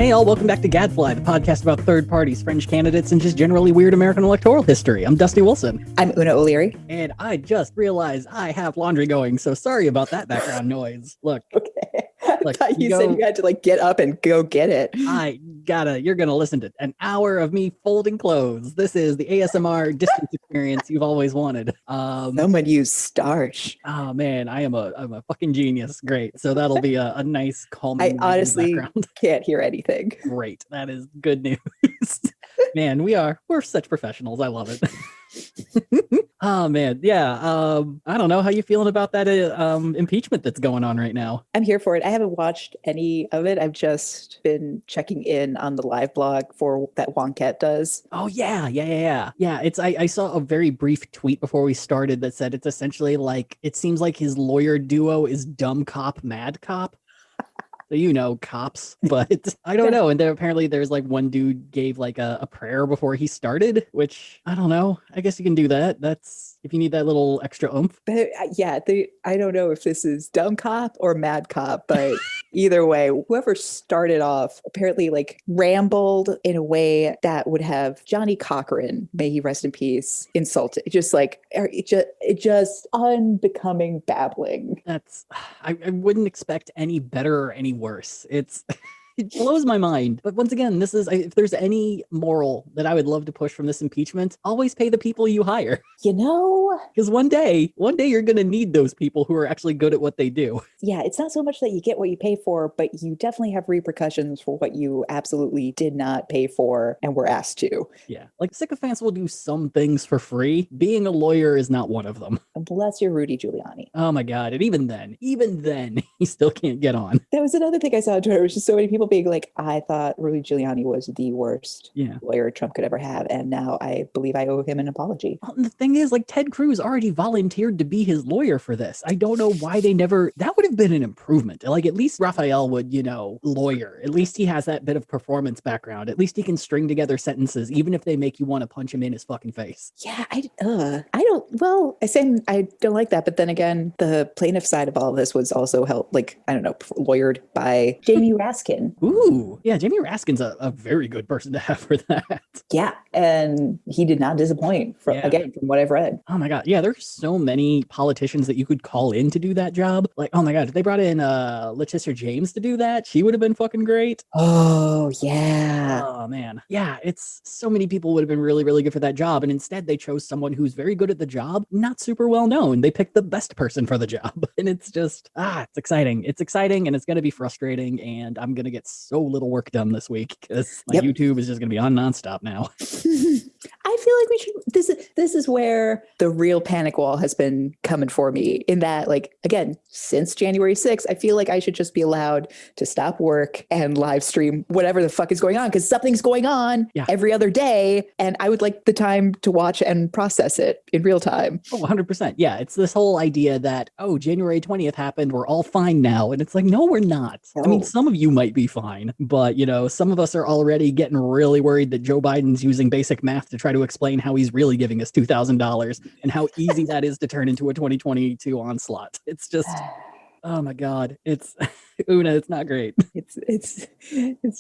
Hey all, welcome back to Gadfly, the podcast about third parties, fringe candidates, and just generally weird American electoral history. I'm Dusty Wilson. I'm Una O'Leary. And I just realized I have laundry going, so sorry about that background noise. Look. Okay. I thought you said you had to get up and go get it. You're gonna listen to an hour of me folding clothes. This is the ASMR distance experience you've always wanted. Someone used starch. Oh man, I'm a fucking genius. Great. So that'll be a nice calming I honestly background. Can't hear anything. Great. That is good news. Man, we're such professionals. I love it. Oh man, yeah. I don't know how you feeling about that impeachment that's going on right now. I'm here for it. I haven't watched any of it. I've just been checking in on the live blog for that Wonket does. Oh yeah. It's I saw a very brief tweet before we started that said it's essentially like it seems like his lawyer duo is dumb cop, mad cop. So cops, but I don't know. And then apparently there's one dude gave a prayer before he started, which I don't know. I guess you can do that. That's if you need that little extra oomph. But I don't know if this is dumb cop or mad cop, but either way, whoever started off apparently rambled in a way that would have Johnny Cochran, may he rest in peace, insulted. Just unbecoming babbling. I wouldn't expect any better or any worse. It blows my mind. But once again, this is, if there's any moral that I would love to push from this impeachment, always pay the people you hire. Because one day you're going to need those people who are actually good at what they do. Yeah, it's not so much that you get what you pay for, but you definitely have repercussions for what you absolutely did not pay for and were asked to. Yeah, sycophants will do some things for free. Being a lawyer is not one of them. Unless you're Rudy Giuliani. Oh my God. And even then, he still can't get on. That was another thing I saw on Twitter, which is so many people being like, I thought Rudy Giuliani was the worst lawyer Trump could ever have, and now I believe I owe him an apology. Well, the thing is, Ted Cruz already volunteered to be his lawyer for this. I don't know why they never. That would have been an improvement. At least Raphael would, lawyer. At least he has that bit of performance background. At least he can string together sentences, even if they make you want to punch him in his fucking face. Yeah, I don't like that. But then again, the plaintiff side of all of this was also helped, lawyered by Jamie Raskin. Ooh, yeah, Jamie Raskin's a very good person to have for that. Yeah, and he did not disappoint, from what I've read. Oh my God, yeah, there's so many politicians that you could call in to do that job. Oh my God, if they brought in Lajitas James to do that, she would have been fucking great. Oh, yeah. Oh man. Yeah, it's so many people would have been really, really good for that job. And instead they chose someone who's very good at the job, not super well known. They picked the best person for the job. And it's just, it's exciting. It's exciting and it's going to be frustrating. And I'm going to get so little work done this week because my YouTube is just going to be on nonstop now. I feel like we should, this is where the real panic wall has been coming for me, in that, again, since January 6th, I feel like I should just be allowed to stop work and live stream whatever the fuck is going on, because something's going on every other day. And I would like the time to watch and process it in real time. Oh, 100%. Yeah. It's this whole idea that, January 20th happened. We're all fine now. And it's no, we're not. Oh. I mean, some of you might be fine, but some of us are already getting really worried that Joe Biden's using basic math to try to explain how he's really giving us $2,000 and how easy that is to turn into a 2022 onslaught. It's just, oh my God, it's Una, it's not great. It's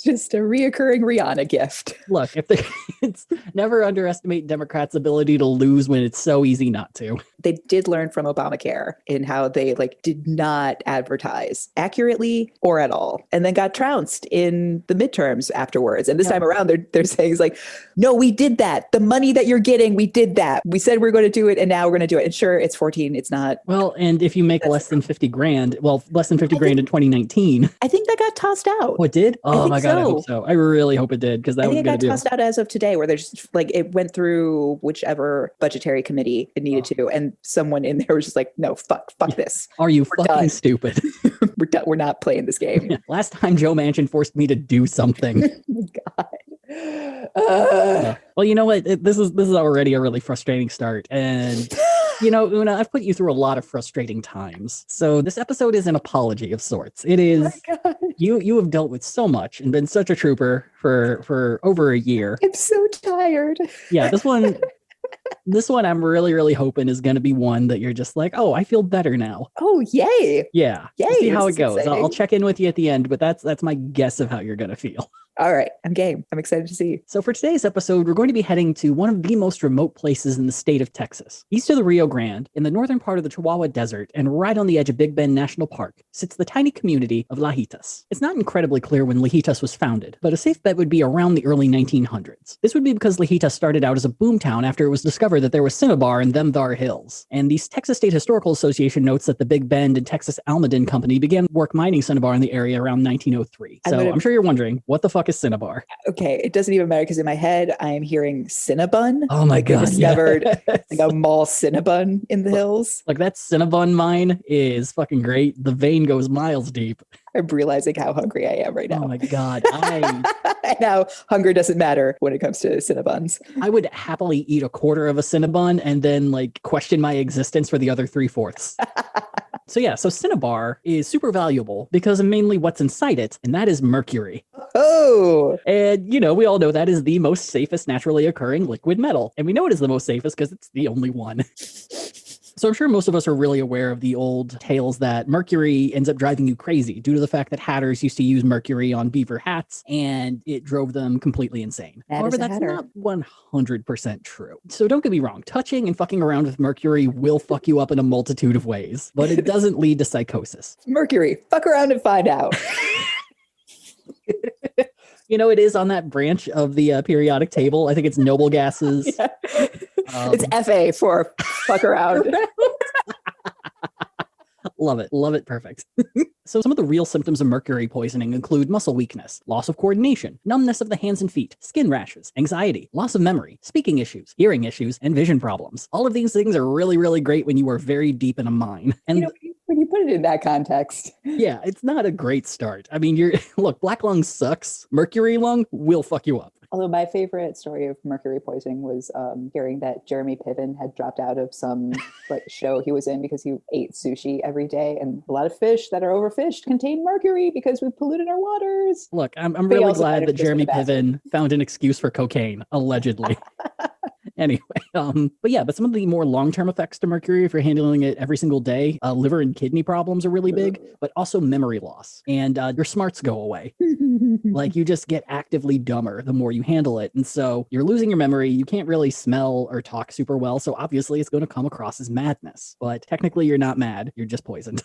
just a reoccurring Rihanna gift. Look, it's never underestimate Democrats' ability to lose when it's so easy not to. They did learn from Obamacare in how they did not advertise accurately or at all, and then got trounced in the midterms afterwards. And this time around, they're saying no, we did that. The money that you're getting, we did that. We said we're going to do it, and now we're going to do it. And sure, it's 14. It's not. Well, and if you make less than 50 grand, less than 50 grand in 2019. I think that got tossed out. Oh, it did? Oh my God, I hope so. I really hope it did, because that was going to do. It got tossed out as of today, where there's it went through whichever budgetary committee it needed to, and someone in there was just no, fuck this. Are you fucking stupid? We're done. We're not playing this game. Yeah. Last time Joe Manchin forced me to do something. God. Well, you know what? This is already a really frustrating start, and Una, I've put you through a lot of frustrating times. So this episode is an apology of sorts. It is, you have dealt with so much and been such a trooper for over a year. I'm so tired. Yeah, this one, This one I'm really, really hoping is going to be one that you're just like, oh, I feel better now. Oh, yay. Yeah. Yay. We'll see how it This is goes. I'll exciting. check in with you at the end, but that's my guess of how you're going to feel. All right. I'm game. I'm excited to see. So for today's episode, we're going to be heading to one of the most remote places in the state of Texas. East of the Rio Grande, in the northern part of the Chihuahua Desert, and right on the edge of Big Bend National Park, sits the tiny community of Lajitas. It's not incredibly clear when Lajitas was founded, but a safe bet would be around the early 1900s. This would be because Lajitas started out as a boomtown after it was discovered that there was cinnabar in them thar hills. And the Texas State Historical Association notes that the Big Bend and Texas Almaden Company began work mining cinnabar in the area around 1903. So I'm sure you're wondering, what the fuck is cinnabar? Okay, it doesn't even matter because in my head, I am hearing Cinnabon. Oh my God. They discovered like a mall Cinnabon in the hills. Like that Cinnabon mine is fucking great. The vein goes miles deep. I'm realizing how hungry I am right now. Oh my God. And now hunger doesn't matter when it comes to Cinnabons. I would happily eat a quarter of a Cinnabon and then like question my existence for the other 3/4. So cinnabar is super valuable because of mainly what's inside it, and that is mercury. Oh! And, we all know that is the most safest naturally occurring liquid metal. And we know it is the most safest because it's the only one. So I'm sure most of us are really aware of the old tales that mercury ends up driving you crazy due to the fact that hatters used to use mercury on beaver hats and it drove them completely insane. However, that's not 100% true. So don't get me wrong, touching and fucking around with mercury will fuck you up in a multitude of ways, but it doesn't lead to psychosis. Mercury, fuck around and find out. It is on that branch of the periodic table. I think it's noble gases. Yeah. It's FA for fuck around. Love it. Perfect. So some of the real symptoms of mercury poisoning include muscle weakness, loss of coordination, numbness of the hands and feet, skin rashes, anxiety, loss of memory, speaking issues, hearing issues, and vision problems. All of these things are really, really great when you are very deep in a mine. And when you put it in that context. Yeah, it's not a great start. I mean, look, black lung sucks. Mercury lung will fuck you up. Although my favorite story of mercury poisoning was hearing that Jeremy Piven had dropped out of some show he was in because he ate sushi every day, and a lot of fish that are overfished contain mercury because we've polluted our waters. Look, I'm really glad that Jeremy Piven found an excuse for cocaine, allegedly. Anyway, but some of the more long-term effects to mercury, if you're handling it every single day, liver and kidney problems are really big, but also memory loss, and your smarts go away. Like you just get actively dumber the more you handle it. And so you're losing your memory. You can't really smell or talk super well. So obviously it's going to come across as madness, but technically you're not mad. You're just poisoned.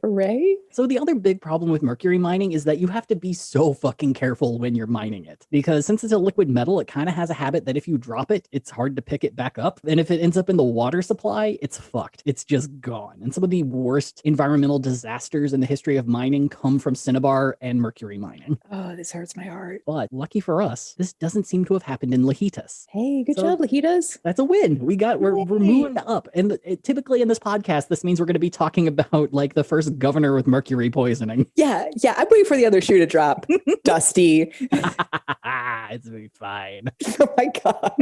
Right? So the other big problem with mercury mining is that you have to be so fucking careful when you're mining it, because since it's a liquid metal, it kind of has a habit that if you drop it, it's hard to pick it back up. And if it ends up in the water supply, it's fucked. It's just gone. And some of the worst environmental disasters in the history of mining come from cinnabar and mercury mining. Oh, this hurts my heart. But lucky for us, this doesn't seem to have happened in Lajitas. Hey, good job, Lajitas. That's a win. We're moving up. And typically in this podcast, this means we're going to be talking about like the first governor with mercury poisoning. Yeah. I'm waiting for the other shoe to drop. Dusty. It's gonna be fine. Oh my God.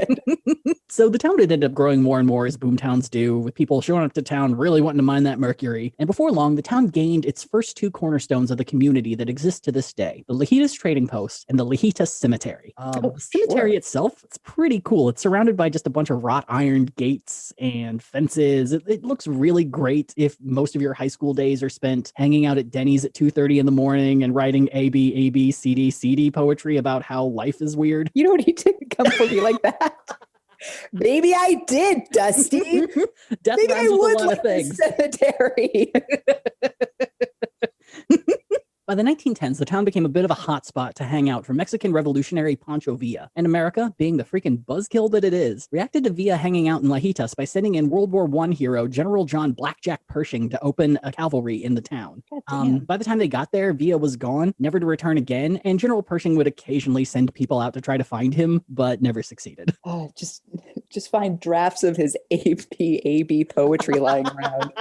So the town did end up growing more and more as boomtowns do, with people showing up to town really wanting to mine that mercury. And before long, the town gained its first two cornerstones of the community that exist to this day: the Lajitas Trading Post and the Lajitas Cemetery. The cemetery itself, it's pretty cool. It's surrounded by just a bunch of wrought iron gates and fences. It looks really great if most of your high school days are spent hanging out at Denny's at 2:30 in the morning and writing A, B, C, D poetry about how life is weird. You don't need to come for me like that. Maybe I did, Dusty. Maybe I would like the cemetery. By the 1910s, the town became a bit of a hotspot to hang out for Mexican revolutionary Pancho Villa, and America, being the freaking buzzkill that it is, reacted to Villa hanging out in Lajitas by sending in World War I hero General John Blackjack Pershing to open a cavalry in the town. By the time they got there, Villa was gone, never to return again, and General Pershing would occasionally send people out to try to find him, but never succeeded. Just find drafts of his AB poetry lying around.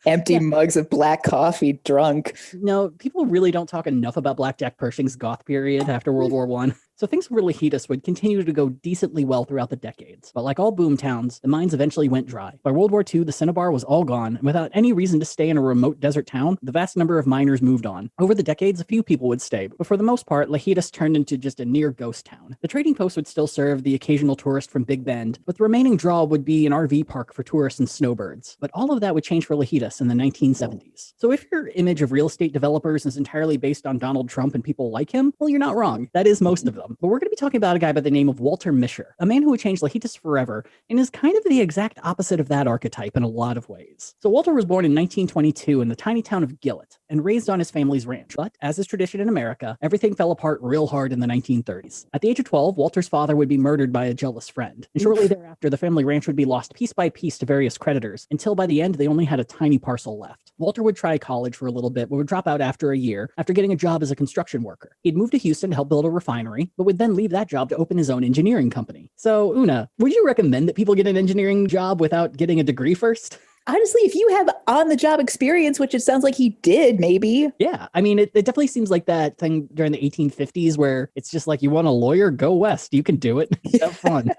Empty mugs of black coffee, drunk. No, people really don't talk enough about Blackjack Pershing's goth period after World War I. So things for Lajitas would continue to go decently well throughout the decades. But like all boom towns, the mines eventually went dry. By World War II, the cinnabar was all gone, and without any reason to stay in a remote desert town, the vast number of miners moved on. Over the decades, a few people would stay, but for the most part, Lajitas turned into just a near ghost town. The trading post would still serve the occasional tourist from Big Bend, but the remaining draw would be an RV park for tourists and snowbirds. But all of that would change for Lajitas in the 1970s. So if your image of real estate developers is entirely based on Donald Trump and people like him, well, you're not wrong. That is most of them. But we're going to be talking about a guy by the name of Walter Mischer, a man who would change Lajitas forever and is kind of the exact opposite of that archetype in a lot of ways. So Walter was born in 1922 in the tiny town of Gillett and raised on his family's ranch. But as is tradition in America, everything fell apart real hard in the 1930s. At the age of 12, Walter's father would be murdered by a jealous friend. And shortly thereafter, the family ranch would be lost piece by piece to various creditors until by the end, they only had a tiny parcel left. Walter would try college for a little bit, but would drop out after a year after getting a job as a construction worker. He'd move to Houston to help build a refinery, but would then leave that job to open his own engineering company. So, Una, would you recommend that people get an engineering job without getting a degree first? Honestly, if you have on-the-job experience, which it sounds like he did, maybe. Yeah, I mean, it definitely seems like that thing during the 1850s where it's just like, you want a lawyer? Go west. You can do it. Have fun.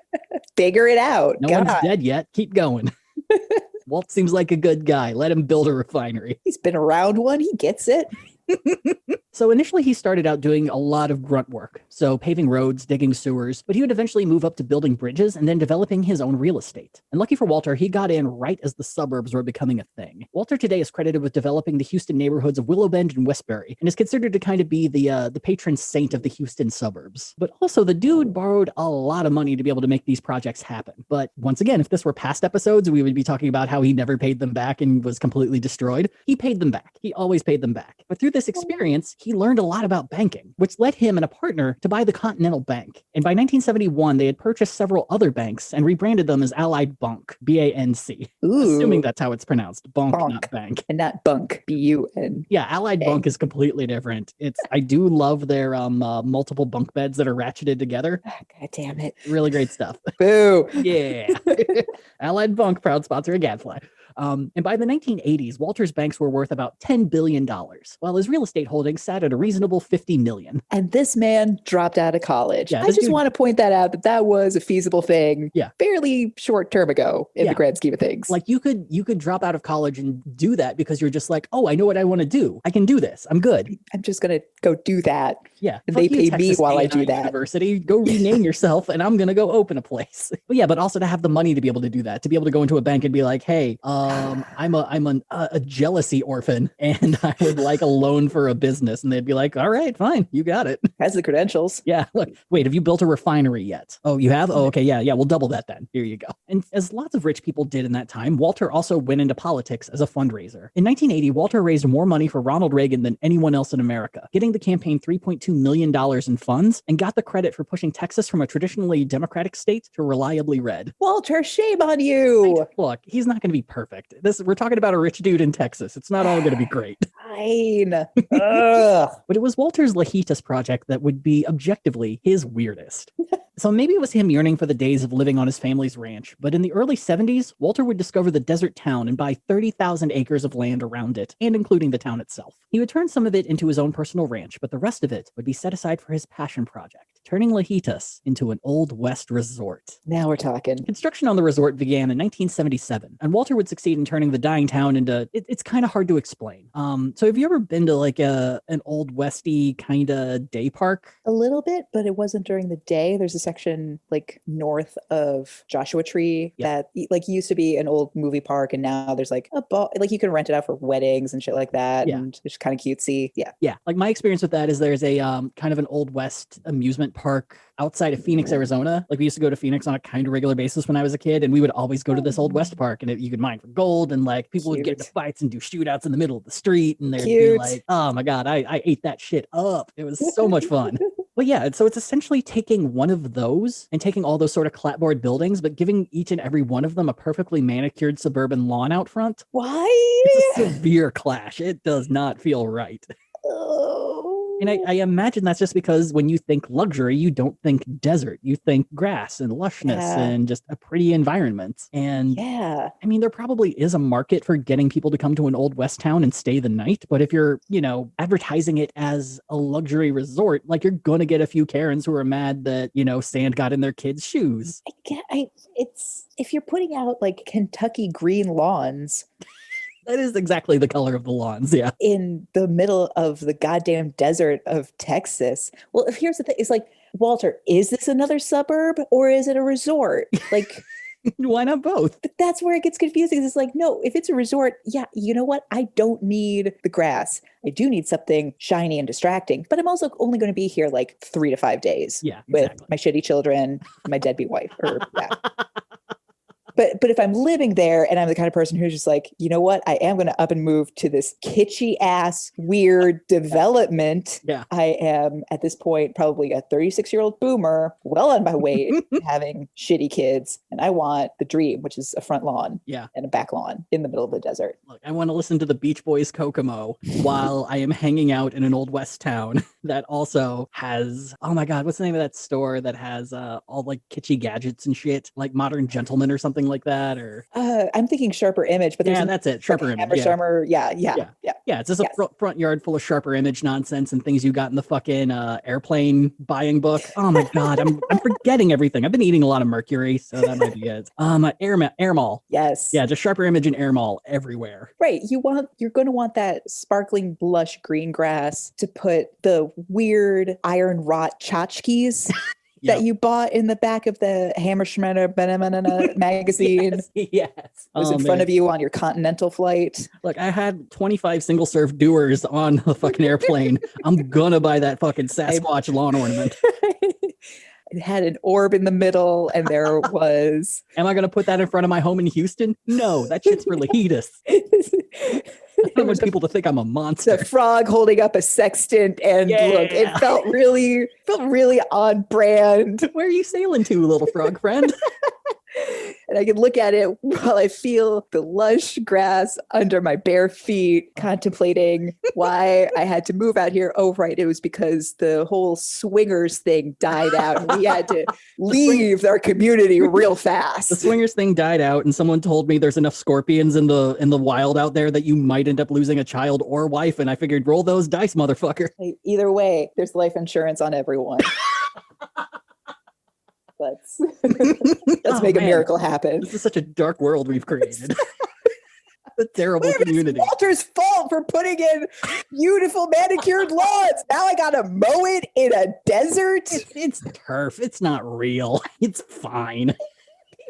Figure it out. No one's dead yet. Keep going. Walt seems like a good guy. Let him build a refinery. He's been around one. He gets it. So initially he started out doing a lot of grunt work, so paving roads, digging sewers, but he would eventually move up to building bridges and then developing his own real estate. And lucky for Walter, he got in right as the suburbs were becoming a thing. Walter today is credited with developing the Houston neighborhoods of Willow Bend and Westbury, and is considered to kind of be the patron saint of the Houston suburbs. But also the dude borrowed a lot of money to be able to make these projects happen. But once again, if this were past episodes, we would be talking about how he never paid them back and was completely destroyed. He paid them back. He always paid them back. But through this experience, he learned a lot about banking, which led him and a partner to buy the Continental Bank. And by 1971, they had purchased several other banks and rebranded them as Allied Bunk, B-A-N-C. Ooh. Assuming that's how it's pronounced. Bonk, not bank. And not bunk, B-U-N. Yeah, Allied Bunk is completely different. I do love their multiple bunk beds that are ratcheted together. God damn it. Really great stuff. Boo. Yeah. Allied Bunk, proud sponsor of Gadfly. And by the 1980s, Walter's banks were worth about $10 billion, while his real estate holdings sat at a reasonable $50 million. And this man dropped out of college. Yeah, I just want to point that out, that was a feasible thing fairly short term ago in the grand scheme of things. Like you could drop out of college and do that because you're just like, oh, I know what I want to do. I can do this. I'm good. I'm just going to go do that. Yeah. And they pay me while I do that. University, go rename yourself and I'm going to go open a place. But also to have the money to be able to do that, to be able to go into a bank and be like, hey, I'm a jealousy orphan and I would like a loan for a business. And they'd be like, all right, fine. You got it. Has the credentials. Yeah. Look, wait, have you built a refinery yet? Oh, you have? Oh, okay. Yeah. We'll double that then. Here you go. And as lots of rich people did in that time, Walter also went into politics as a fundraiser. In 1980, Walter raised more money for Ronald Reagan than anyone else in America, getting the campaign $3.2 million in funds and got the credit for pushing Texas from a traditionally Democratic state to reliably red. Walter, shame on you. Look, he's not going to be perfect. We're talking about a rich dude in Texas. It's not all going to be great. Fine. But it was Walter's Lajitas project that would be objectively his weirdest. So maybe it was him yearning for the days of living on his family's ranch, but in the early 70s, Walter would discover the desert town and buy 30,000 acres of land around it, and including the town itself. He would turn some of it into his own personal ranch, but the rest of it would be set aside for his passion project, turning Lajitas into an Old West resort. Now we're talking. Construction on the resort began in 1977, and Walter would succeed in turning the dying town into, it's kind of hard to explain. So have you ever been to like an Old Westy kind of day park? A little bit, but it wasn't during the day. There's a section like north of Joshua Tree that like used to be an old movie park, and now there's like like you can rent it out for weddings and shit like that. And it's kind of cutesy. Yeah. Like my experience with that is there's a kind of an Old West amusement park outside of Phoenix, Arizona. Like we used to go to Phoenix on a kind of regular basis when I was a kid, and we would always go to this Old West park, and you could mine for gold, and like people would get into fights and do shootouts in the middle of the street, and they'd be like, oh my God, I ate that shit up. It was so much fun. But yeah, so it's essentially taking one of those and taking all those sort of clapboard buildings, but giving each and every one of them a perfectly manicured suburban lawn out front. Why? It's a severe clash. It does not feel right. Oh. And I imagine that's just because when you think luxury, you don't think desert. You think grass and lushness and just a pretty environment. And I mean, there probably is a market for getting people to come to an old West town and stay the night. But if you're, advertising it as a luxury resort, like you're going to get a few Karens who are mad that, sand got in their kids' shoes. It's if you're putting out like Kentucky green lawns. That is exactly the color of the lawns, yeah. In the middle of the goddamn desert of Texas. Well, here's the thing. It's like, Walter, is this another suburb or is it a resort? Like, why not both? But that's where it gets confusing. It's like, no, if it's a resort, yeah, you know what? I don't need the grass. I do need something shiny and distracting, but I'm also only going to be here like 3 to 5 days with my shitty children, my deadbeat wife. But if I'm living there and I'm the kind of person who's just like, you know what, I am going to up and move to this kitschy ass weird development. Yeah. I am at this point probably a 36-year-old boomer, well on my way to having shitty kids. And I want the dream, which is a front lawn and a back lawn in the middle of the desert. Look, I want to listen to the Beach Boys Kokomo while I am hanging out in an old West town that also has, oh my God, what's the name of that store that has all like kitschy gadgets and shit, like Modern Gentleman or something like that? Or I'm thinking Sharper Image, but there's that's it, Sharper Image. Yeah, it's just a front yard full of Sharper Image nonsense and things you got in the fucking airplane buying book. Oh my God, I'm forgetting everything. I've been eating a lot of mercury, so that might be it. Air Mall. Yes. Yeah, just Sharper Image and Air Mall everywhere. Right. You're going to want that sparkling lush green grass to put the weird iron wrought tchotchkes that you bought in the back of the Hammerschmidt magazine. Yes. It was in front of you on your continental flight. Look, I had 25 single serve doers on the fucking airplane. I'm gonna buy that fucking Sasquatch lawn ornament. It had an orb in the middle, and there was... Am I going to put that in front of my home in Houston? No, that shit's for Lajitas. I don't want people to think I'm a monster. The frog holding up a sextant, and look, it felt really on brand. Where are you sailing to, little frog friend? And I can look at it while I feel the lush grass under my bare feet, contemplating why I had to move out here. Oh, right. It was because the whole swingers thing died out and we had to leave our community real fast. The swingers thing died out and someone told me there's enough scorpions in the wild out there that you might end up losing a child or wife. And I figured, roll those dice, motherfucker. Either way, there's life insurance on everyone. Let's make a miracle happen. This is such a dark world we've created. A terrible community. It's Walter's fault for putting in beautiful manicured lawns. Now I gotta mow it in a desert. It's turf. It's not real. It's fine.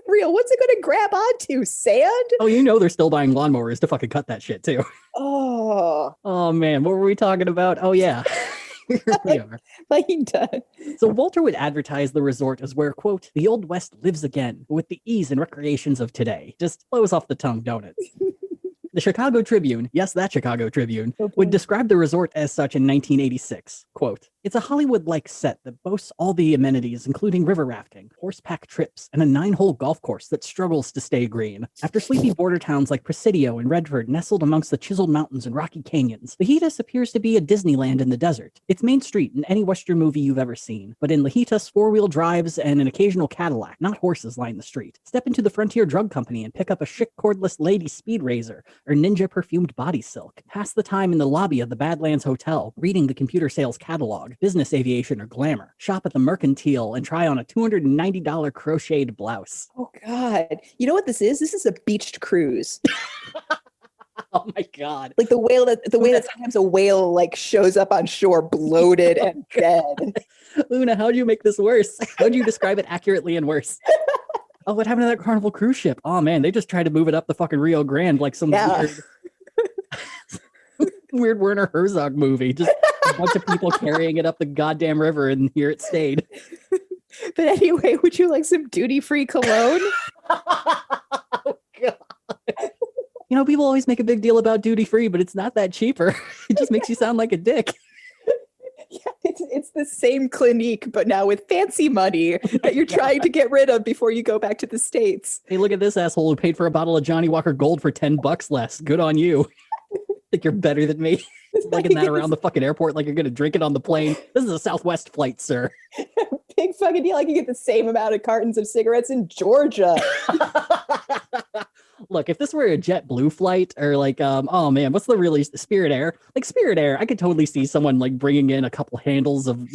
Real. What's it gonna grab onto? Sand? Oh, they're still buying lawnmowers to fucking cut that shit too. Oh man, what were we talking about? Oh yeah. We are. So Walter would advertise the resort as where, quote, the Old West lives again with the ease and recreations of today. Just flows off the tongue, don't it? The Chicago Tribune, yes, that Chicago Tribune, would describe the resort as such in 1986. Quote, it's a Hollywood-like set that boasts all the amenities, including river rafting, horseback trips, and a 9-hole golf course that struggles to stay green. After sleepy border towns like Presidio and Redford nestled amongst the chiseled mountains and rocky canyons, Lajitas appears to be a Disneyland in the desert. It's Main Street in any Western movie you've ever seen, but in Lajitas, 4-wheel drives and an occasional Cadillac, not horses, line the street. Step into the Frontier Drug Company and pick up a chic cordless lady speed razor or ninja perfumed body silk. Pass the time in the lobby of the Badlands Hotel, reading the computer sales catalog, business aviation, or glamour. Shop at the Mercantile and try on a $290 crocheted blouse. Oh God. You know what this is? This is a beached cruise. Oh my God. Like the way that sometimes a whale like shows up on shore bloated and dead. Luna, how'd you make this worse? How'd you describe it accurately and worse? Oh, what happened to that Carnival cruise ship? Oh man, they just tried to move it up the fucking Rio Grande like some weird Werner Herzog movie. Just a bunch of people carrying it up the goddamn river, and here it stayed. But anyway, would you like some duty-free cologne? Oh God. People always make a big deal about duty-free, but it's not that cheaper. It just makes you sound like a dick. Yeah, it's the same Clinique, but now with fancy money that you're trying to get rid of before you go back to the States. Hey, look at this asshole who paid for a bottle of Johnny Walker Gold for $10 less. Good on you. Think you're better than me? Liking that around the fucking airport like you're gonna drink it on the plane. This is a Southwest flight, sir. Big fucking deal. I can get the same amount of cartons of cigarettes in Georgia. Look, if this were a JetBlue flight or like, oh man, what's the really Spirit Air? Like Spirit Air, I could totally see someone like bringing in a couple handles of,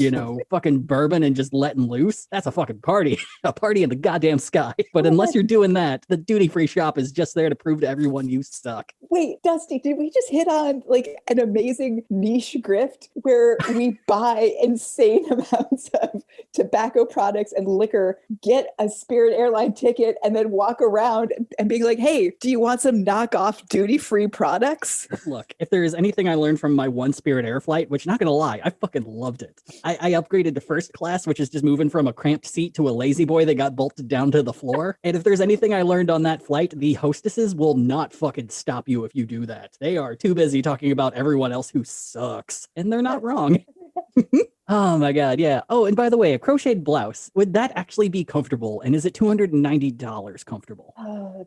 fucking bourbon and just letting loose. That's a fucking party, a party in the goddamn sky. But unless you're doing that, the duty-free shop is just there to prove to everyone you suck. Wait, Dusty, did we just hit on like an amazing niche grift where we buy insane amounts of tobacco products and liquor, get a Spirit airline ticket, and then walk around and being like, hey, do you want some knockoff duty-free products? Look, if there is anything I learned from my one Spirit Air flight, which not gonna lie, I fucking loved it. I upgraded to first class, which is just moving from a cramped seat to a lazy boy that got bolted down to the floor. And if there's anything I learned on that flight, the hostesses will not fucking stop you if you do that. They are too busy talking about everyone else who sucks. And they're not wrong. Oh my God, yeah. Oh, and by the way, a crocheted blouse, would that actually be comfortable? And is it $290 comfortable?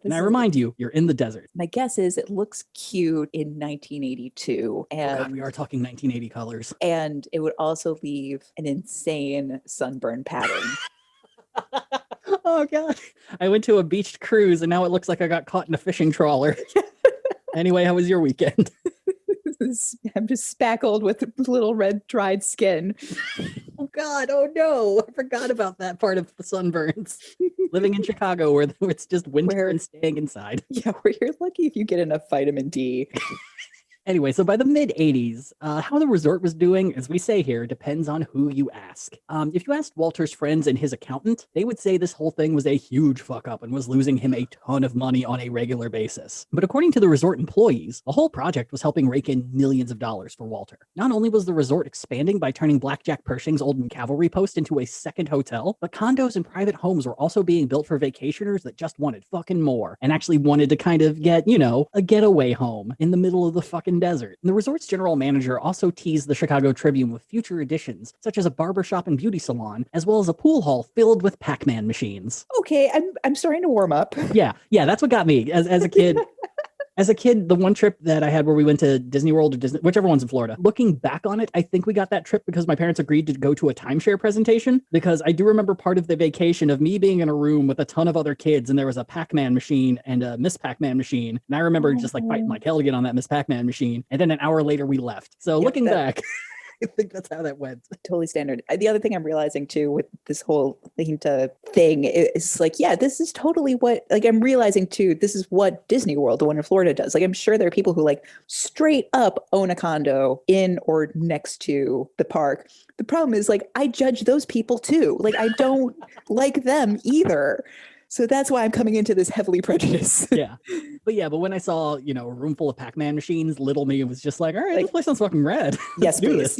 And I remind you, you're in the desert. My guess is it looks cute in 1982. And God, we are talking 1980 colors. And it would also leave an insane sunburn pattern. Oh God. I went to a beached cruise and now it looks like I got caught in a fishing trawler. Anyway, how was your weekend? I'm just spackled with little red dried skin. Oh God, oh no. I forgot about that part of the sunburns. Living in Chicago where it's just winter and staying inside. Yeah, where you're lucky if you get enough vitamin D. Anyway, so by the mid-'80s, how the resort was doing, as we say here, depends on who you ask. If you asked Walter's friends and his accountant, they would say this whole thing was a huge fuck-up and was losing him a ton of money on a regular basis. But according to the resort employees, the whole project was helping rake in millions of dollars for Walter. Not only was the resort expanding by turning Blackjack Pershing's Oldham Cavalry Post into a second hotel, but condos and private homes were also being built for vacationers that just wanted fucking more and actually wanted to kind of get, a getaway home in the middle of the fucking desert. And the resort's general manager also teased the Chicago Tribune with future additions, such as a barbershop and beauty salon, as well as a pool hall filled with Pac-Man machines. Okay, I'm starting to warm up. Yeah, that's what got me as a kid. As a kid, the one trip that I had where we went to Disney World or Disney, whichever one's in Florida, looking back on it, I think we got that trip because my parents agreed to go to a timeshare presentation, because I do remember part of the vacation of me being in a room with a ton of other kids and there was a Pac-Man machine and a Miss Pac-Man machine. And I remember just like fighting like hell to get on that Miss Pac-Man machine. And then an hour later we left. So looking back... I think that's how that went. Totally standard. The other thing I'm realizing too with this whole Lajitas thing is like, yeah, this is totally what, like, I'm realizing too, this is what Disney World, the one in Florida, does. Like, I'm sure there are people who like straight up own a condo in or next to the park. The problem is like, I judge those people too. Like, I don't like them either. So that's why I'm coming into this heavily prejudiced. But when I saw, a room full of Pac-Man machines, little me was just like, all right, this place sounds fucking rad. Yes, please.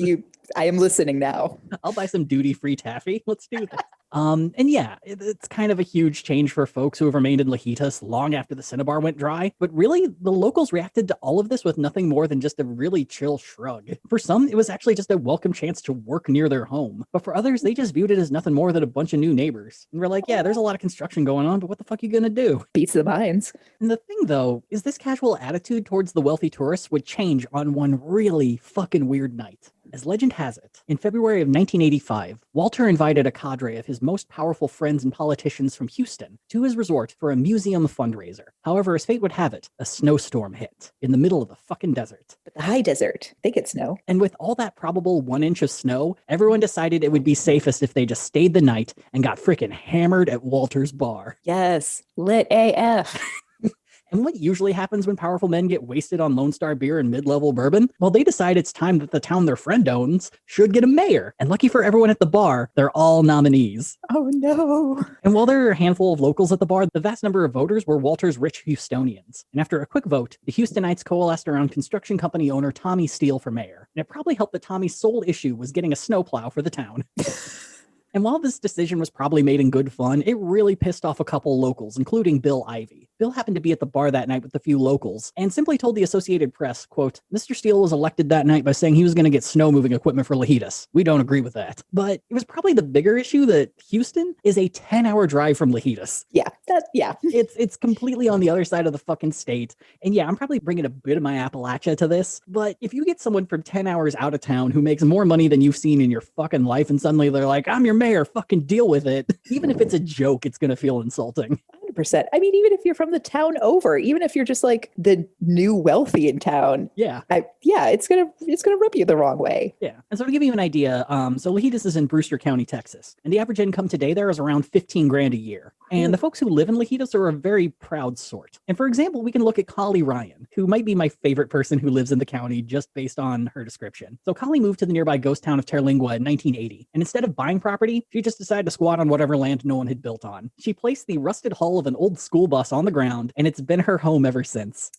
I am listening now. I'll buy some duty-free taffy. Let's do this. It's kind of a huge change for folks who have remained in Lajitas long after the Cinnabar went dry. But really, the locals reacted to all of this with nothing more than just a really chill shrug. For some, it was actually just a welcome chance to work near their home. But for others, they just viewed it as nothing more than a bunch of new neighbors. And we're like, yeah, there's a lot of construction going on, but what the fuck are you gonna do? Beats the minds. And the thing, though, is this casual attitude towards the wealthy tourists would change on one really fucking weird night. As legend has it, in February of 1985, Walter invited a cadre of his most powerful friends and politicians from Houston to his resort for a museum fundraiser. However, as fate would have it, a snowstorm hit in the middle of the fucking desert. But the high desert, they get snow. And with all that probable 1 inch of snow, everyone decided it would be safest if they just stayed the night and got frickin' hammered at Walter's bar. Yes, lit AF. And what usually happens when powerful men get wasted on Lone Star beer and mid-level bourbon? Well, they decide it's time that the town their friend owns should get a mayor. And lucky for everyone at the bar, they're all nominees. Oh, no. And while there are a handful of locals at the bar, the vast number of voters were Walter's rich Houstonians. And after a quick vote, the Houstonites coalesced around construction company owner Tommy Steele for mayor. And it probably helped that Tommy's sole issue was getting a snowplow for the town. And while this decision was probably made in good fun, it really pissed off a couple locals, including Bill Ivey. Bill happened to be at the bar that night with a few locals and simply told the Associated Press, quote, Mr. Steele was elected that night by saying he was going to get snow moving equipment for Lajitas. We don't agree with that. But it was probably the bigger issue that Houston is a 10-hour drive from Lajitas. Yeah, Yeah. It's completely on the other side of the fucking state. And yeah, I'm probably bringing a bit of my Appalachia to this, but if you get someone from 10 hours out of town who makes more money than you've seen in your fucking life and suddenly they're like, I'm your mayor, fucking deal with it. Even if it's a joke, it's going to feel insulting. 100%. I mean, even if you're from the town over, even if you're just like the new wealthy in town, yeah, it's gonna rub you the wrong way. Yeah, and so to give you an idea, so Lajitas is in Brewster County, Texas, and the average income today there is around 15 grand a year. And the folks who live in Lajitas are a very proud sort. And for example, we can look at Collie Ryan, who might be my favorite person who lives in the county just based on her description. So Collie moved to the nearby ghost town of Terlingua in 1980, and instead of buying property, she just decided to squat on whatever land no one had built on. She placed the rusted hull of an old school bus on the ground, and it's been her home ever since.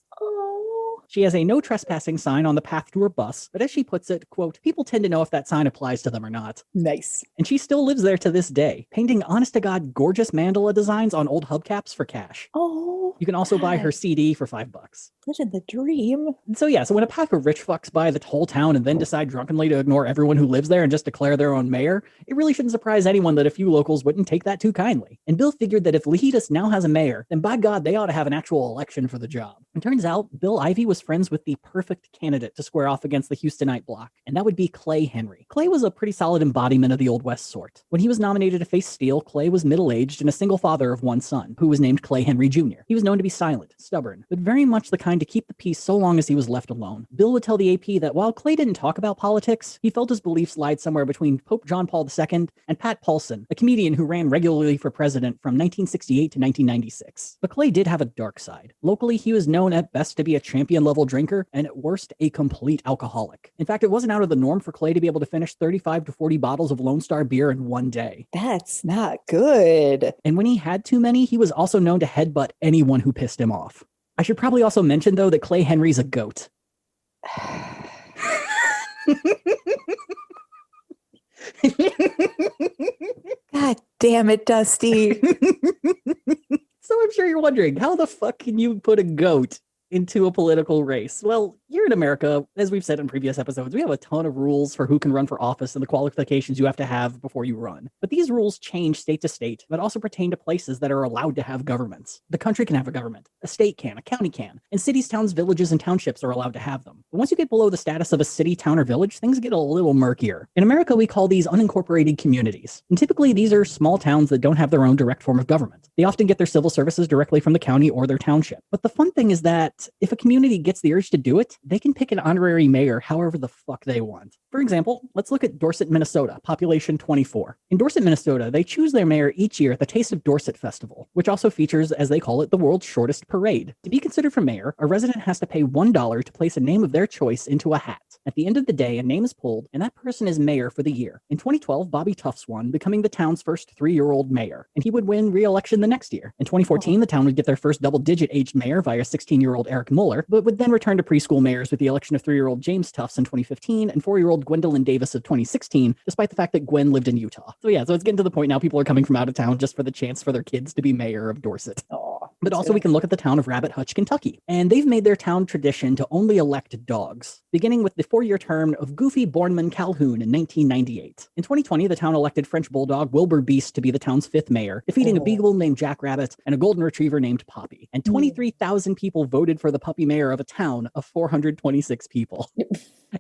She has a no trespassing sign on the path to her bus, but as she puts it, quote, people tend to know if that sign applies to them or not. Nice. And she still lives there to this day, painting honest-to-God gorgeous mandala designs on old hubcaps for cash. Oh, you can also buy her CD for $5. Living the dream. So yeah, so when a pack of rich fucks buy the whole town and then decide drunkenly to ignore everyone who lives there and just declare their own mayor, it really shouldn't surprise anyone that a few locals wouldn't take that too kindly. And Bill figured that if Lajitas now has a mayor, then by God, they ought to have an actual election for the job. It turns out Bill Ivey was friends with the perfect candidate to square off against the Houstonite bloc, and that would be Clay Henry. Clay was a pretty solid embodiment of the Old West sort. When he was nominated to face Steele, Clay was middle-aged and a single father of one son, who was named Clay Henry Jr. He was known to be silent, stubborn, but very much the kind to keep the peace so long as he was left alone. Bill would tell the AP that while Clay didn't talk about politics, he felt his beliefs lied somewhere between Pope John Paul II and Pat Paulson, a comedian who ran regularly for president from 1968 to 1996. But Clay did have a dark side. Locally, he was known at best to be a champion-level drinker, and at worst, a complete alcoholic. In fact, it wasn't out of the norm for Clay to be able to finish 35 to 40 bottles of Lone Star beer in one day. That's not good. And when he had too many, he was also known to headbutt anyone who pissed him off. I should probably also mention, though, that Clay Henry's a goat. God damn it, Dusty. So I'm sure you're wondering, how the fuck can you put a goat into a political race? Well, here in America, as we've said in previous episodes, we have a ton of rules for who can run for office and the qualifications you have to have before you run. But these rules change state to state, but also pertain to places that are allowed to have governments. The country can have a government, a state can, a county can, and cities, towns, villages, and townships are allowed to have them. But once you get below the status of a city, town, or village, things get a little murkier. In America, we call these unincorporated communities. And typically, these are small towns that don't have their own direct form of government. They often get their civil services directly from the county or their township. But the fun thing is that if a community gets the urge to do it, they can pick an honorary mayor however the fuck they want. For example, let's look at Dorset, Minnesota, population 24. In Dorset, Minnesota, they choose their mayor each year at the Taste of Dorset Festival, which also features, as they call it, the world's shortest parade. To be considered for mayor, a resident has to pay $1 to place a name of their choice into a hat. At the end of the day, a name is pulled, and that person is mayor for the year. In 2012, Bobby Tufts won, becoming the town's first 3-year-old mayor, and he would win re-election the next year. In 2014, the town would get their first double-digit aged mayor via 16-year-old Eric Mueller, but would then return to preschool mayors with the election of 3-year-old James Tufts in 2015 and 4-year-old Gwendolyn Davis of 2016, despite the fact that Gwen lived in Utah. So yeah, so it's getting to the point now people are coming from out of town just for the chance for their kids to be mayor of Dorset. But also we can look at the town of Rabbit Hutch, Kentucky. And they've made their town tradition to only elect dogs, beginning with the 4-year term of Goofy Bornman Calhoun in 1998. In 2020, the town elected French Bulldog Wilbur Beast to be the town's 5th mayor, defeating a beagle named Jack Rabbit and a golden retriever named Poppy. And 23,000 people voted for the puppy mayor of a town of 426 people.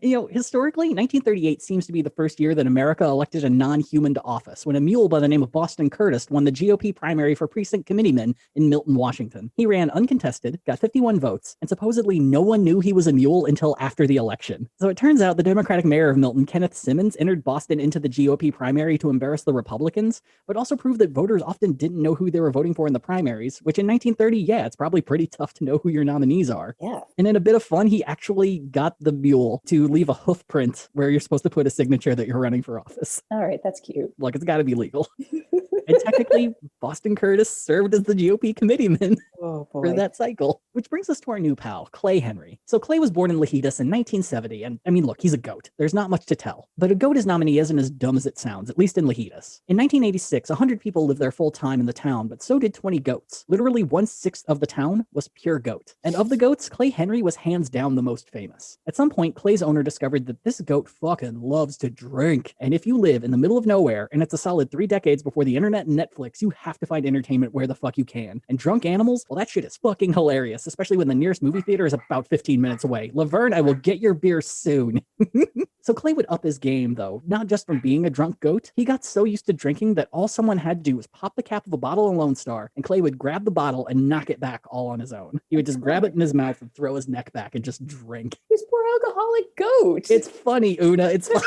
You know, historically, 1938 seems to be the first year that America elected a non-human to office, when a mule by the name of Boston Curtis won the GOP primary for precinct committeeman in Milton, Washington. He ran uncontested, got 51 votes, and supposedly no one knew he was a mule until after the election. So it turns out the Democratic mayor of Milton, Kenneth Simmons, entered Boston into the GOP primary to embarrass the Republicans, but also proved that voters often didn't know who they were voting for in the primaries, which in 1930, yeah, it's probably pretty tough to know who your nominees are. Yeah. And in a bit of fun, he actually got the mule to leave a hoof print where you're supposed to put a signature that you're running for office. All right, that's cute. Like, it's got to be legal. And technically, Boston Curtis served as the GOP committeeman. Oh for boy. that cycle. Which brings us to our new pal, Clay Henry. So Clay was born in Lajitas in 1970, and I mean, look, he's a goat. There's not much to tell. But a goat is nominee isn't as dumb as it sounds, at least in Lajitas. In 1986, 100 people lived there full time in the town, but so did 20 goats. Literally 1/6 of the town was pure goat. And of the goats, Clay Henry was hands down the most famous. At some point, Clay's owner discovered that this goat fucking loves to drink. And if you live in the middle of nowhere, and it's a solid 3 decades before the internet and Netflix, you have to find entertainment where the fuck you can. And drunk animals, well, that shit is fucking hilarious, especially when the nearest movie theater is about 15 minutes away. Laverne, I will get your beer soon. So Clay would up his game, though, not just from being a drunk goat. He got so used to drinking that all someone had to do was pop the cap of a bottle of Lone Star, and Clay would grab the bottle and knock it back all on his own. He would just grab it in his mouth and throw his neck back and just drink. This poor alcoholic goat. It's funny, Una. It's funny.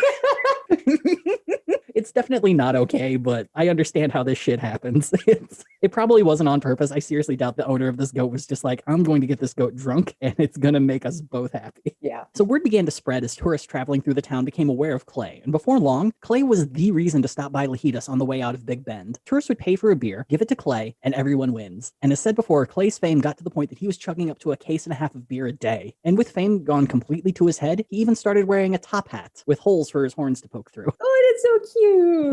It's definitely not okay, but I understand how this shit happens. It probably wasn't on purpose. I seriously doubt the owner of this goat was just like, I'm going to get this goat drunk and it's going to make us both happy. Yeah. So word began to spread as tourists traveling through the town became aware of Clay. And before long, Clay was the reason to stop by Lajitas on the way out of Big Bend. Tourists would pay for a beer, give it to Clay, and everyone wins. And as said before, Clay's fame got to the point that he was chugging up to a case and a half of beer a day. And with fame gone completely to his head, he even started wearing a top hat with holes for his horns to poke through. Oh, it's so cute.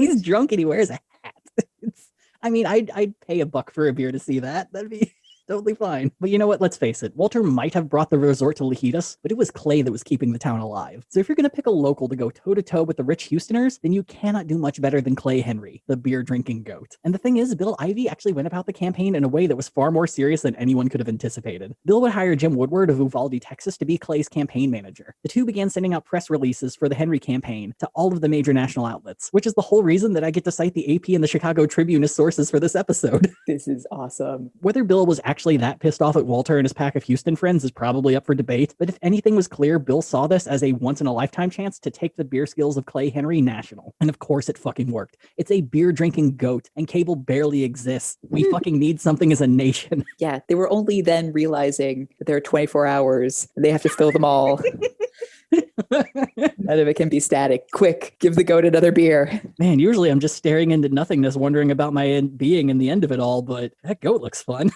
He's drunk and he wears a hat. I'd pay $1 for a beer to see that. That'd be totally fine. But you know what? Let's face it. Walter might have brought the resort to Lajitas, but it was Clay that was keeping the town alive. So if you're going to pick a local to go toe-to-toe with the rich Houstoners, then you cannot do much better than Clay Henry, the beer-drinking goat. And the thing is, Bill Ivey actually went about the campaign in a way that was far more serious than anyone could have anticipated. Bill would hire Jim Woodward of Uvalde, Texas, to be Clay's campaign manager. The two began sending out press releases for the Henry campaign to all of the major national outlets, which is the whole reason that I get to cite the AP and the Chicago Tribune as sources for this episode. This is awesome. Whether Bill was actually that pissed off at Walter and his pack of Houston friends is probably up for debate, but if anything was clear, Bill saw this as a once-in-a-lifetime chance to take the beer skills of Clay Henry national. And of course it fucking worked. It's a beer-drinking goat, and cable barely exists. We fucking need something as a nation. Yeah, they were only then realizing that there are 24 hours, and they have to fill them all. None of it can be static. Quick, give the goat another beer. Man, usually I'm just staring into nothingness, wondering about my being in the end of it all, but that goat looks fun.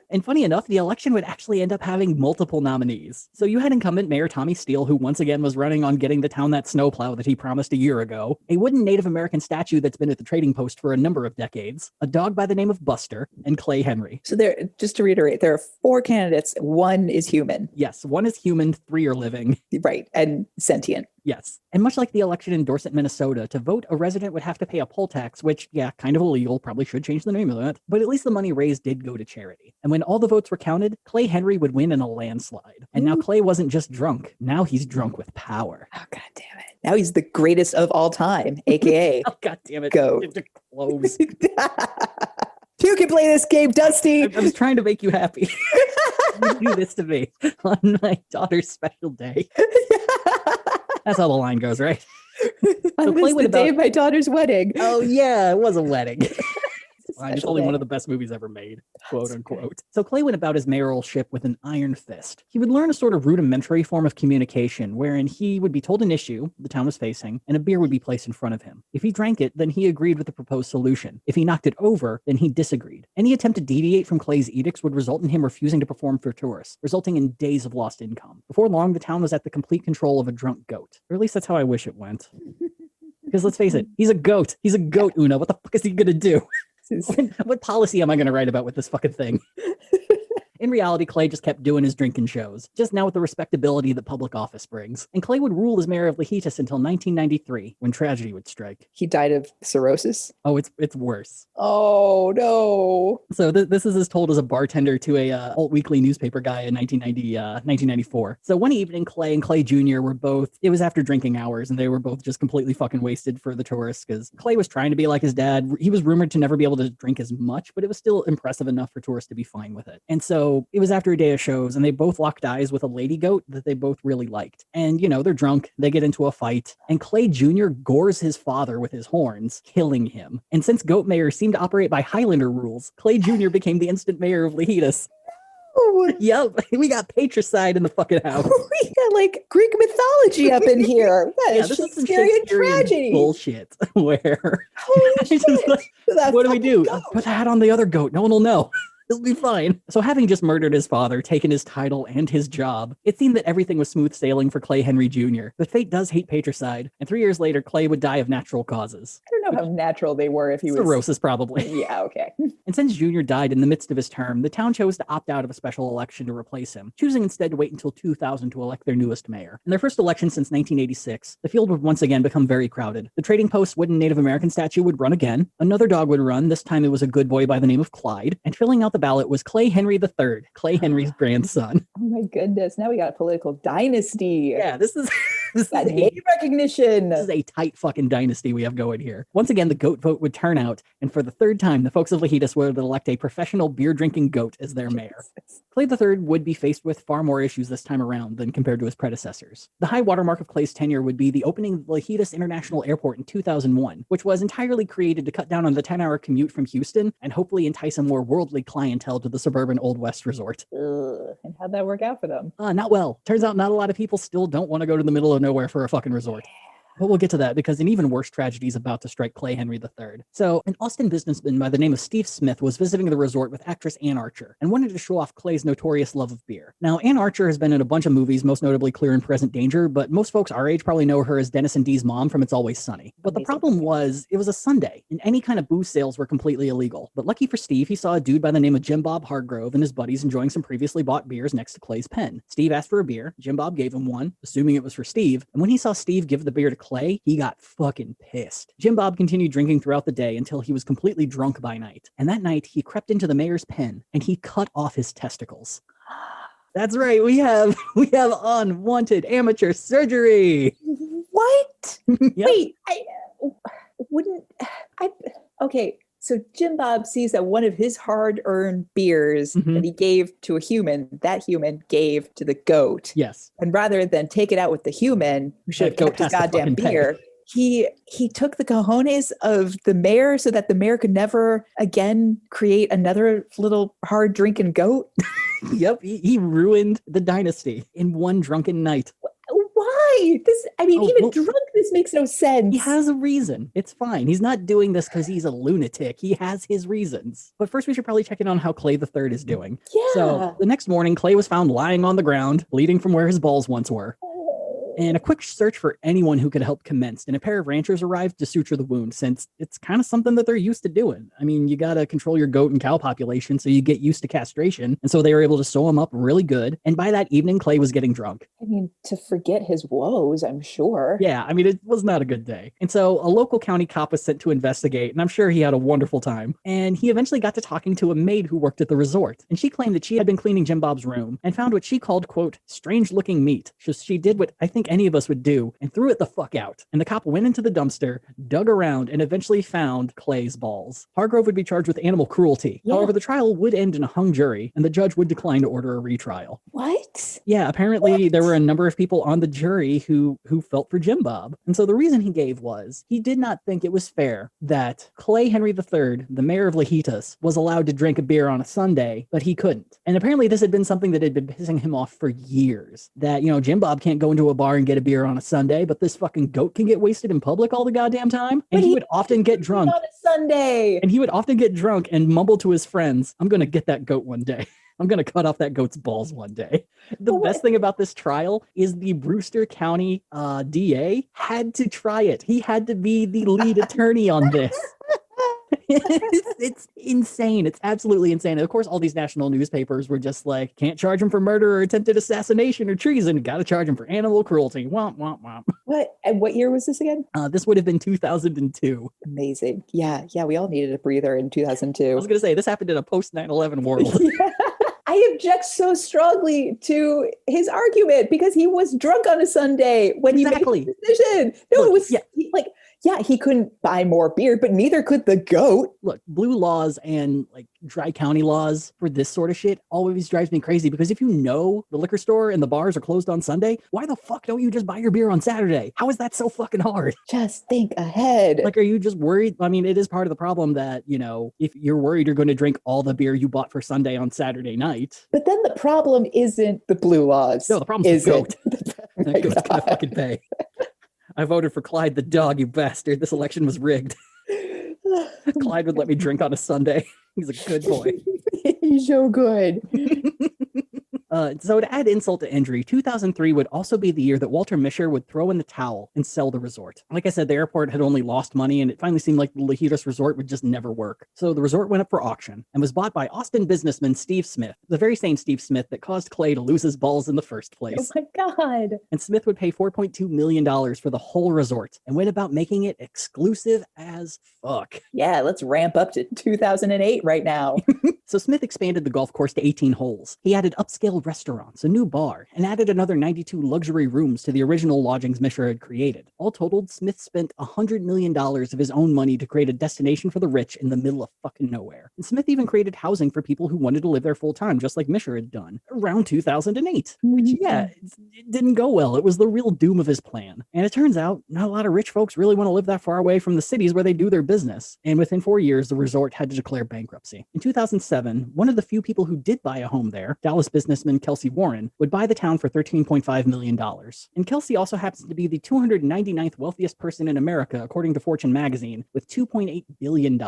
And funny enough, the election would actually end up having multiple nominees. So you had incumbent Mayor Tommy Steele, who once again was running on getting the town that snowplow that he promised a year ago, a wooden Native American statue that's been at the trading post for a number of decades, a dog by the name of Buster, and Clay Henry. So there, just to reiterate, there are 4 candidates. 1 is human. Yes, 1 is human, 3 are living. Right, and sentient. Yes. And much like the election in Dorset, Minnesota, to vote, a resident would have to pay a poll tax, which, yeah, kind of illegal, probably should change the name of that, but at least the money raised did go to charity. And when all the votes were counted, Clay Henry would win in a landslide. And now Clay wasn't just drunk, now he's drunk with power. Oh, God damn it. Now he's the greatest of all time, a.k.a. Oh, God damn it. Goat. Close. You can play this game, Dusty. I was trying to make you happy. You do this to me on my daughter's special day. That's how the line goes, right? On the day of my daughter's wedding. Oh, yeah, it was a wedding. Fine, it's only day. one of the best movies ever made, quote unquote. So Clay went about his mayoralship with an iron fist. He would learn a sort of rudimentary form of communication wherein he would be told an issue the town was facing, and a beer would be placed in front of him. If he drank it, then he agreed with the proposed solution. If he knocked it over, then he disagreed. Any attempt to deviate from Clay's edicts would result in him refusing to perform for tourists, resulting in days of lost income. Before long, the town was at the complete control of a drunk goat. Or at least that's how I wish it went. Because let's face it, he's a goat. He's a goat, Una. What the fuck is he gonna do? What policy am I going to write about with this fucking thing? In reality, Clay just kept doing his drinking shows, just now with the respectability that public office brings. And Clay would rule as mayor of Lajitas until 1993, when tragedy would strike. He died of cirrhosis? Oh, it's worse. Oh, no. So this is as told as a bartender to a alt weekly newspaper guy in 1994. So one evening, Clay and Clay Jr. were both, it was after drinking hours, and they were both just completely fucking wasted for the tourists, because Clay was trying to be like his dad. He was rumored to never be able to drink as much, but it was still impressive enough for tourists to be fine with it. And so it was after a day of shows, and they both locked eyes with a lady goat that they both really liked. And, you know, they're drunk, they get into a fight, and Clay Jr. gores his father with his horns, killing him. And since goat mayors seem to operate by Highlander rules, Clay Jr. became the instant mayor of Lajitas. Oh. Yep, we got patricide in the fucking house. We got like Greek mythology up in here. That Yeah, is this is some Shakespearean Shakespearean tragedy. bullshit. Where Holy shit. what do we do? Put the hat on the other goat. No one will know. He'll be fine. So having just murdered his father, taken his title and his job, it seemed that everything was smooth sailing for Clay Henry Jr. But fate does hate patricide, and 3 years later, Clay would die of natural causes. I don't know how natural they were if he was... Cirrhosis, probably. Yeah, okay. And since Jr. died in the midst of his term, the town chose to opt out of a special election to replace him, choosing instead to wait until 2000 to elect their newest mayor. In their first election since 1986, the field would once again become very crowded. The Trading Post wooden Native American statue would run again, another dog would run, this time it was a good boy by the name of Clyde, and filling out the ballot was Clay Henry III, Clay Henry's grandson. Oh my goodness, now we got a political dynasty. Yeah, this is name recognition. This is a tight fucking dynasty we have going here. Once again, the goat vote would turn out, and for the third time, the folks of Lajitas would elect a professional beer-drinking goat as their mayor. Clay III would be faced with far more issues this time around than compared to his predecessors. The high watermark of Clay's tenure would be the opening of the Lajitas International Airport in 2001, which was entirely created to cut down on the 10-hour commute from Houston and hopefully entice a more worldly clientele to the suburban Old West resort. And how'd that work out for them? Not well. Turns out not a lot of people still don't want to go to the middle of nowhere for a fucking resort. But we'll get to that because an even worse tragedy is about to strike Clay Henry III. So, an Austin businessman by the name of Steve Smith was visiting the resort with actress Ann Archer and wanted to show off Clay's notorious love of beer. Now, Ann Archer has been in a bunch of movies, most notably Clear and Present Danger, but most folks our age probably know her as Dennis and Dee's mom from It's Always Sunny. But the problem was, it was a Sunday, and any kind of booze sales were completely illegal. But lucky for Steve, he saw a dude by the name of Jim Bob Hargrove and his buddies enjoying some previously bought beers next to Clay's pen. Steve asked for a beer, Jim Bob gave him one, assuming it was for Steve, and when he saw Steve give the beer to Clay, he got fucking pissed. Jim Bob continued drinking throughout the day until he was completely drunk by night. And that night, he crept into the mayor's pen and he cut off his testicles. That's right, we have unwanted amateur surgery. What? Yep. Wait, okay. So Jim Bob sees that one of his hard-earned beers that he gave to a human, that human gave to the goat. Yes. And rather than take it out with the human, who should have kept his goddamn beer, he took the cojones of the mayor so that the mayor could never again create another little hard-drinking goat. Yep, he ruined the dynasty in one drunken night. Why? Drunk, this makes no sense. He has a reason. It's fine. He's not doing this because he's a lunatic. He has his reasons. But first, we should probably check in on how Clay III is doing. Yeah. So the next morning, Clay was found lying on the ground, bleeding from where his balls once were. And a quick search for anyone who could help commenced, and a pair of ranchers arrived to suture the wound, since it's kind of something that they're used to doing. I mean, you got to control your goat and cow population, so you get used to castration, and so they were able to sew him up really good. And by that evening, Clay was getting drunk. I mean, to forget his woes, I'm sure. Yeah, I mean, it was not a good day. And so a local county cop was sent to investigate, and I'm sure he had a wonderful time. And he eventually got to talking to a maid who worked at the resort, and she claimed that she had been cleaning Jim Bob's room and found what she called, quote, strange-looking meat. So she did what I think any of us would do and threw it the fuck out. And the cop went into the dumpster, dug around, and eventually found Clay's balls. Hargrove would be charged with animal cruelty. Yeah. However, the trial would end in a hung jury, and the judge would decline to order a retrial. What? Yeah, apparently there were a number of people on the jury who felt for Jim Bob. And so the reason he gave was he did not think it was fair that Clay Henry III, the mayor of Lajitas, was allowed to drink a beer on a Sunday, but he couldn't. And apparently this had been something that had been pissing him off for years. That, Jim Bob can't go into a bar and get a beer on a Sunday, but this fucking goat can get wasted in public all the goddamn time. And he would often get drunk on a Sunday. And he would often get drunk and mumble to his friends, I'm going to get that goat one day. I'm going to cut off that goat's balls one day. The best thing about this trial is the Brewster County DA had to try it. He had to be the lead attorney on this. It's insane. It's absolutely insane. And of course, all these national newspapers were just like, can't charge him for murder or attempted assassination or treason. Got to charge him for animal cruelty. Womp, womp, womp. What? And what year was this again? This would have been 2002. Amazing. Yeah, we all needed a breather in 2002. I was going to say, this happened in a post 9/11 world. I object so strongly to his argument because he was drunk on a Sunday when he made the decision. No, it was he couldn't buy more beer, but neither could the goat. Look, blue laws and like dry county laws for this sort of shit always drives me crazy because if you know the liquor store and the bars are closed on Sunday, why the fuck don't you just buy your beer on Saturday? How is that so fucking hard? Just think ahead. Like, are you just worried? I mean, it is part of the problem that, if you're worried you're going to drink all the beer you bought for Sunday on Saturday night. But then the problem isn't the blue laws. No, the problem is the goat. That goat's going to fucking pay. I voted for Clyde the dog, you bastard. This election was rigged. Clyde would let me drink on a Sunday. He's a good boy. He's so good. So to add insult to injury, 2003 would also be the year that Walter Mischer would throw in the towel and sell the resort. Like I said, the airport had only lost money, and it finally seemed like the Lajitas resort would just never work. So the resort went up for auction and was bought by Austin businessman Steve Smith, the very same Steve Smith that caused Clay to lose his balls in the first place. Oh my God. And Smith would pay $4.2 million for the whole resort and went about making it exclusive as fuck. Yeah, let's ramp up to 2008 right now. So Smith expanded the golf course to 18 holes. He added upscale restaurants, a new bar, and added another 92 luxury rooms to the original lodgings Mischer had created. All totaled, Smith spent $100 million of his own money to create a destination for the rich in the middle of fucking nowhere. And Smith even created housing for people who wanted to live there full time, just like Mischer had done, around 2008. Which, yeah, it didn't go well. It was the real doom of his plan. And it turns out, not a lot of rich folks really want to live that far away from the cities where they do their business. And within 4 years, the resort had to declare bankruptcy. In 2007, one of the few people who did buy a home there, Dallas businessman Kelsey Warren, would buy the town for $13.5 million. And Kelsey also happens to be the 299th wealthiest person in America, according to Fortune magazine, with $2.8 billion.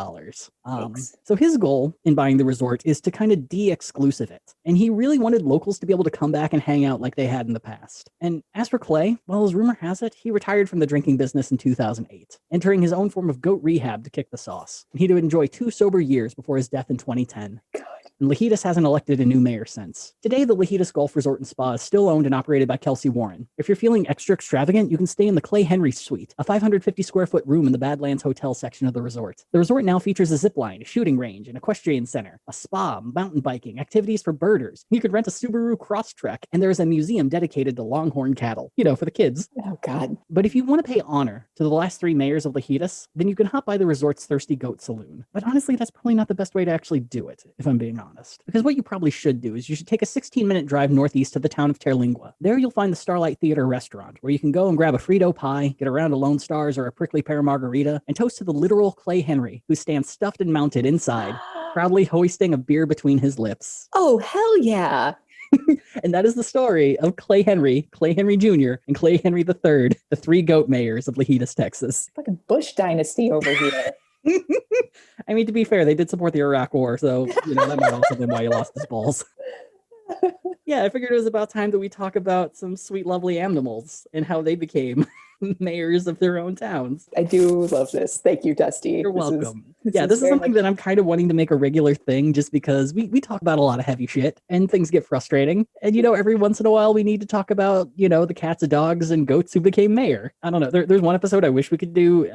So his goal in buying the resort is to kind of de-exclusive it. And he really wanted locals to be able to come back and hang out like they had in the past. And as for Clay, well, as rumor has it, he retired from the drinking business in 2008, entering his own form of goat rehab to kick the sauce. And he would enjoy 2 sober years before his death in 2010. And Lajitas hasn't elected a new mayor since. Today, the Lajitas Golf Resort and Spa is still owned and operated by Kelsey Warren. If you're feeling extra extravagant, you can stay in the Clay Henry Suite, a 550 square foot room in the Badlands Hotel section of the resort. The resort now features a zip line, a shooting range, an equestrian center, a spa, mountain biking, activities for birders. You could rent a Subaru Crosstrek, and there is a museum dedicated to longhorn cattle, for the kids. Oh, God. But if you want to pay honor to the last 3 mayors of Lajitas, then you can hop by the resort's Thirsty Goat Saloon. But honestly, that's probably not the best way to actually do it, if I'm being honest. Because what you probably should do is you should take a 16-minute drive northeast to the town of Terlingua. There you'll find the Starlight Theater restaurant, where you can go and grab a Frito pie, get around a Lone Stars or a prickly pear margarita, and toast to the literal Clay Henry, who stands stuffed and mounted inside, proudly hoisting a beer between his lips. Oh, hell yeah. And that is the story of Clay Henry Jr., and Clay Henry III, the 3 goat mayors of Lajitas, Texas. Fucking Bush dynasty over here. I mean, to be fair, they did support the Iraq War, so, that might also been why he lost his balls. Yeah, I figured it was about time that we talk about some sweet, lovely animals and how they became mayors of their own towns. I do love this. Thank you, Dusty. You're welcome. This is something that I'm kind of wanting to make a regular thing, just because we talk about a lot of heavy shit and things get frustrating. And, every once in a while we need to talk about, the cats, dogs, and goats who became mayor. I don't know. There's one episode I wish we could do.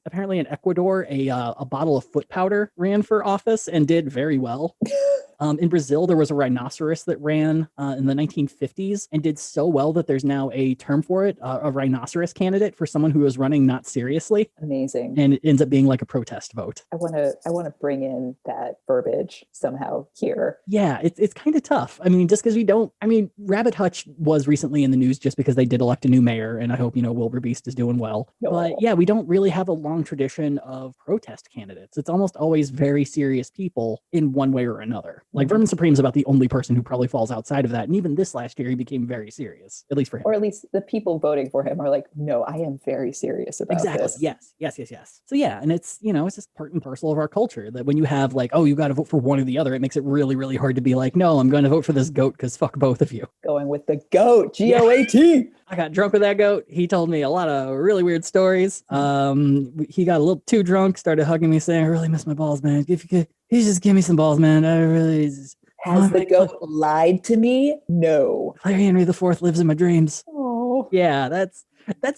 Apparently in Ecuador, a bottle of foot powder ran for office and did very well. In Brazil, there was a rhinoceros that ran in the 1950s and did so well that there's now a term for it, a rhinoceros candidate for someone who is running not seriously. Amazing. And it ends up being like a protest vote. I want to bring in that verbiage somehow here. Yeah, it's kind of tough. I mean, just because Rabbit Hutch was recently in the news just because they did elect a new mayor, and I hope, Wilbur Beast is doing well. No. But yeah, we don't really have a long tradition of protest candidates. It's almost always very serious people in one way or another. Like Vermin Supreme's about the only person who probably falls outside of that. And even this last year, he became very serious, at least for him. Or at least the people voting for him are like, no, I am very serious about this. Yes. So yeah, and it's, it's just part and parcel of our culture that when you have like, oh, you got to vote for one or the other, it makes it really, really hard to be like, no, I'm going to vote for this goat because fuck both of you. Going with the goat, GOAT. I got drunk with that goat. He told me a lot of really weird stories. He got a little too drunk, started hugging me, saying, I really miss my balls, man. If you just give me some balls, man. I really just... Has the goat lied to me? No. Clay Henry IV lives in my dreams. Oh. Yeah, that's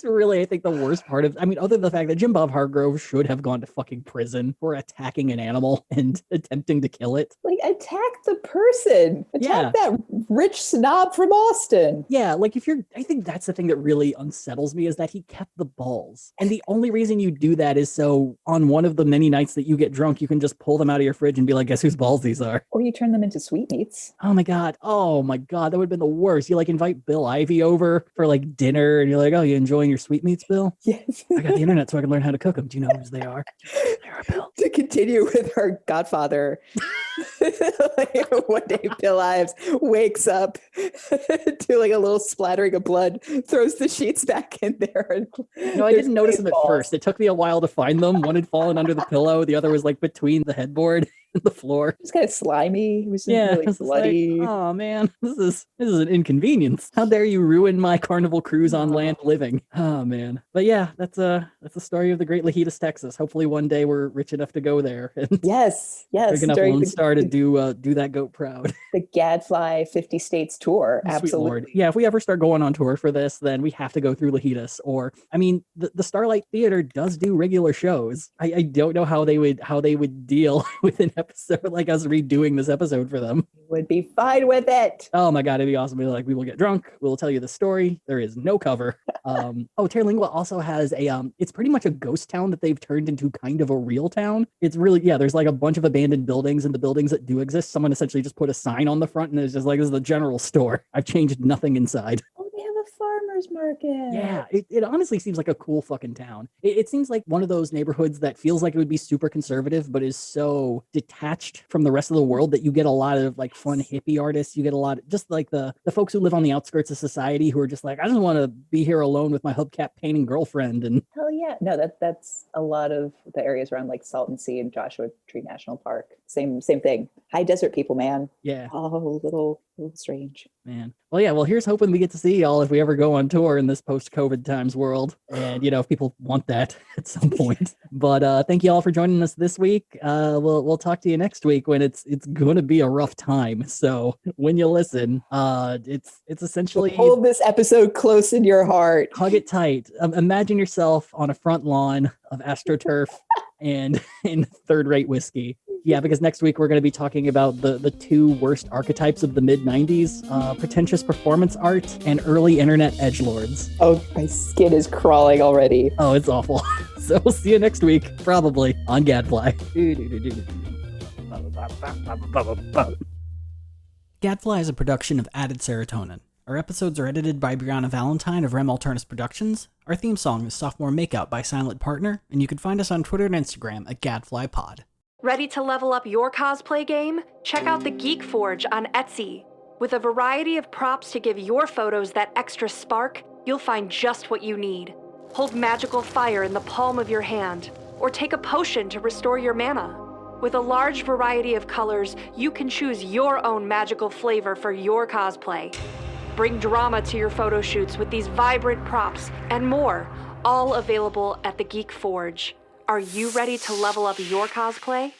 really, I think, the worst part of, other than the fact that Jim Bob Hargrove should have gone to fucking prison for attacking an animal and attempting to kill it. Like, attack the person. Attack that rich snob from Austin. Yeah, like I think that's the thing that really unsettles me is that he kept the balls. And the only reason you do that is so on one of the many nights that you get drunk, you can just pull them out of your fridge and be like, guess whose balls these are? Or you turn them into sweetmeats. Oh my God, that would have been the worst. You like invite Bill Ivy over for like dinner and you're like, oh, you enjoying your sweetmeats, Bill? Yes. I got the internet so I can learn how to cook them. Do you know whose they are? They are, Bill. To continue with our Godfather, one day Bill Ives wakes up to like a little splattering of blood, throws the sheets back in there. And no, I didn't notice them at first. It took me a while to find them. One had fallen under the pillow. The other was like between the headboard. the floor. It was kind of slimy. It was Yeah, really it's bloody. like, oh man, this is an inconvenience. How dare you ruin my carnival cruise on land living? Oh man. But yeah, that's a story of the Great Lajitas, Texas. Hopefully one day we're rich enough to go there and Yes, big enough Lone Star to do that goat proud. the Gadfly 50 States tour. Sweet Absolutely. Lord. Yeah, if we ever start going on tour for this, then we have to go through Lajitas. Or I mean, the Starlight Theater does do regular shows. I don't know how they would deal with an episode like us redoing this episode for them. Would be fine with it. Oh my god, it'd be awesome. Be like, we will get drunk, we'll tell you the story. There is no cover. Terlingua also has a it's pretty much a ghost town that they've turned into kind of a real town. It's really, yeah, there's like a bunch of abandoned buildings, and the buildings that do exist, someone essentially just put a sign on the front and it's just like, this is the general store. I've changed nothing inside. Oh, they have a farmer's market. Yeah, it honestly seems like a cool fucking town. It seems like one of those neighborhoods that feels like it would be super conservative, but is so detached from the rest of the world that you get a lot of like fun hippie artists. You get a lot of just like the folks who live on the outskirts of society who are just like, I just want to be here alone with my hubcap painting girlfriend. And hell yeah. No, that's a lot of the areas around like Salton Sea and Joshua Tree National Park. Same thing. High desert people, man. Yeah. Oh, little strange. Man. Well, yeah, well, here's hoping we get to see y'all if we ever go on tour in this post-COVID times world. And, if people want that at some point. But thank you all for joining us this week. We'll talk to you next week when it's going to be a rough time. So when you listen, it's essentially... Hold this episode close in your heart. Hug it tight. Imagine yourself on a front lawn of AstroTurf and in third-rate whiskey. Yeah, because next week we're going to be talking about the two worst archetypes of the mid-90s, pretentious performance art and early internet edgelords. Oh, my skin is crawling already. Oh, it's awful. So we'll see you next week, probably, on Gadfly. Gadfly is a production of Added Serotonin. Our episodes are edited by Brianna Valentine of Rem Alternus Productions. Our theme song is Sophomore Makeout by Silent Partner, and you can find us on Twitter and Instagram at GadflyPod. Ready to level up your cosplay game? Check out the Geek Forge on Etsy. With a variety of props to give your photos that extra spark, you'll find just what you need. Hold magical fire in the palm of your hand, or take a potion to restore your mana. With a large variety of colors, you can choose your own magical flavor for your cosplay. Bring drama to your photo shoots with these vibrant props and more, all available at the Geek Forge. Are you ready to level up your cosplay?